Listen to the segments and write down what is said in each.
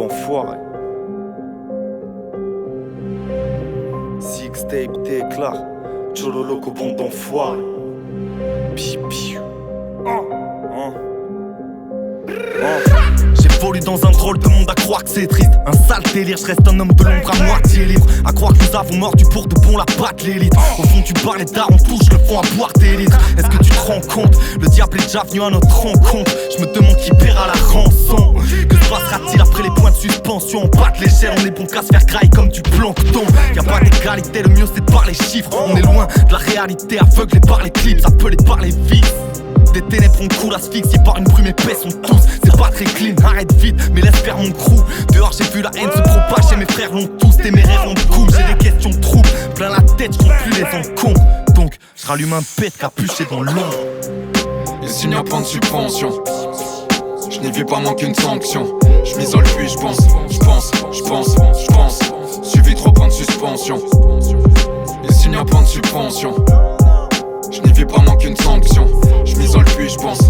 d'enfoiré. Six tape t'éclare, Cholo Loco bande d'enfoiré. Pi pi. J'évolue dans un drôle de monde à croire que c'est triste. Un sale délire, je reste un homme de l'ombre à moitié libre. À croire que nous avons mordu pour de bon la patte l'élite. Au fond du bar, les darons touchent le fond à boire des litres. Est-ce que tu te rends compte? Le diable est déjà venu à notre rencontre. Je me demande qui paiera la rançon. Que se passera-t-il après les points de suspension? On bat l'échelle, on est bon qu'à se faire grailler comme du plancton. Y'a pas d'égalité, le mieux c'est de par les chiffres. On est loin de la réalité, aveuglé par les clips, appelé par les vices. Des ténèbres on coule, asphyxiés par une brume épaisse, on tous. C'est pas très clean, arrête vite, mais laisse faire mon crew. Dehors j'ai vu la haine se propager, mes frères l'ont tous. Téméraires on coupe, j'ai des questions de troubles. Plein la tête, je compte plus les encombres. Donc, je rallume un pet capuché dans l'ombre. Ici n'y a pas de subvention. Je n'y vis pas moins qu'une sanction. Je m'isole puis je pense. Suivi 3 points de suspension. Ici n'y a pas de subvention. Je n'y vis pas moins qu'une sanction. Je m'isole puis je pense.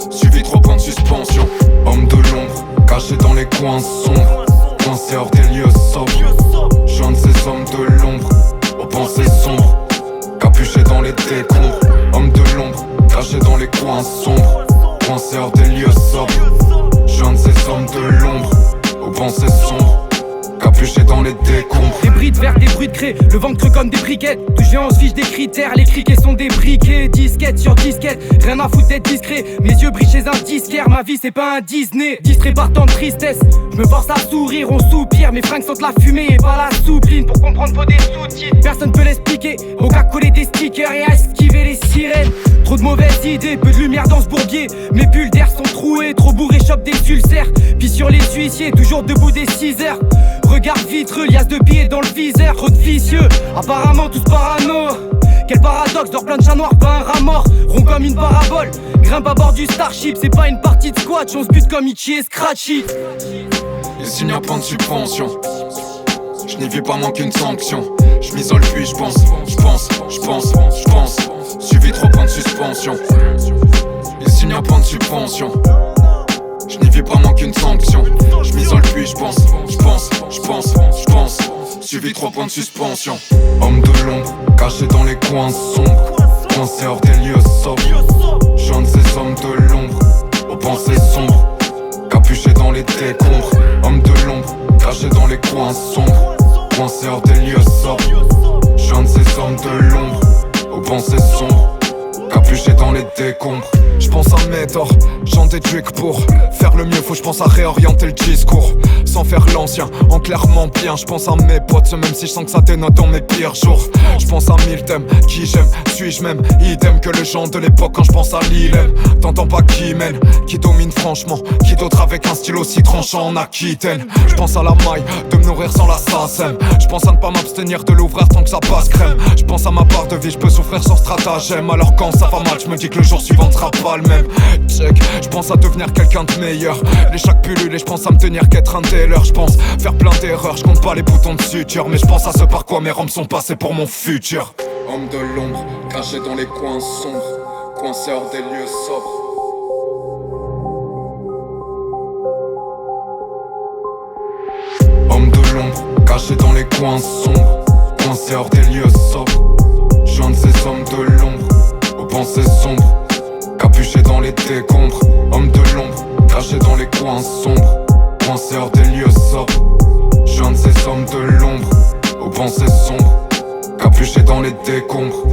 Suivi 3 points de suspension. Homme de l'ombre, caché dans les coins sombres, coincé hors des lieux sobres. Je viens de ces hommes de l'ombre, aux pensées sombres, capuché dans les décombres. Homme de l'ombre, caché dans les coins sombres, coincé hors des lieux sobres. Je viens de ces hommes de l'ombre, aux pensées sombres, capuché dans les décombres. Des bruits de verre, des bruits de craie, le ventre comme des briquettes. D'où je viens, on se fiche des critères, les criquets sont des briquets. Disquette sur disquette, rien à foutre d'être discret. Mes yeux brillent chez un disquaire, ma vie c'est pas un Disney. Distrait par tant de tristesse, je me force à sourire, on soupire. Mes fringues sentent la fumée et pas la soupline. Pour comprendre faut des sous-titres, personne peut l'expliquer. Au cas coller des stickers et à esquiver les sirènes. Trop de mauvaises idées, peu de lumière dans ce bourbier. Mes bulles d'air sont trouées, trop bourré, chope des ulcères. Puis sur les huissiers, toujours debout des 6 heures. Regard vitreux, liasse de billets dans le viseur. Trop de vicieux, apparemment tous parano. Quel paradoxe, dors plein de chats noirs, pas un rat mort. Rond comme une parabole, grimpe à bord du Starship. C'est pas une partie de squash, on se bute comme Itchy et Scratchy. Ici n'y a pas de subvention. Je n'y vis pas moins qu'une sanction. Je m'isole puis je pense. Suivi 3 points de suspension. Ici n'y a pas de subvention. Je n'y vis pas moins qu'une sanction. Je m'isole puis je pense. Suivi 3 points de suspension. Homme de l'ombre, caché dans les coins sombres, coincé hors des lieux sobres. Je viens de ces hommes de l'ombre, aux pensées sombres, capuché dans les décombres. Homme de l'ombre, caché dans les coins sombres, coincé hors des lieux sobres. Je viens de ces hommes de l'ombre, aux pensées sombres, capuché dans les décombres. J'pense à mes torts, j'en déduis que pour faire le mieux faut j'pense à réorienter le discours. Sans faire l'ancien, en clairement bien. J'pense à mes potes, même si je sens que ça dénote dans mes pires jours. J'pense à 1000 thèmes, qui j'aime, suis-je même idem que les gens de l'époque quand j'pense à l'ILM. T'entends pas qui mène, qui domine franchement, qui d'autre avec un style aussi tranchant en Aquitaine. J'pense à la maille, de me nourrir sans la SACEM. J'pense à ne pas m'abstenir de l'ouvrir tant que ça passe crème. J'pense à ma part de vie, j'peux souffrir sans stratagème. Alors quand ça va mal, j'me dis que le jour suivant sera pas le même. Check, j'pense à devenir quelqu'un de meilleur. Les chaque pullule et j'pense à me tenir qu'être un tailor. J'pense faire plein d'erreurs, j'compte pas les boutons de suture. Mais j'pense à ce par quoi mes roms sont passés pour mon futur. Homme de l'ombre, caché dans les coins sombres, coincé hors des lieux sobres. Homme de l'ombre, caché dans les coins sombres, coincé hors des lieux sobres. Je viens de ces hommes de l'ombre, aux pensées sombres, capuché dans les décombres. Homme de l'ombre, caché dans les coins sombres, coincé hors des lieux sobres. Je viens de ces hommes de l'ombre, aux pensées sombres, capuché dans les décombres.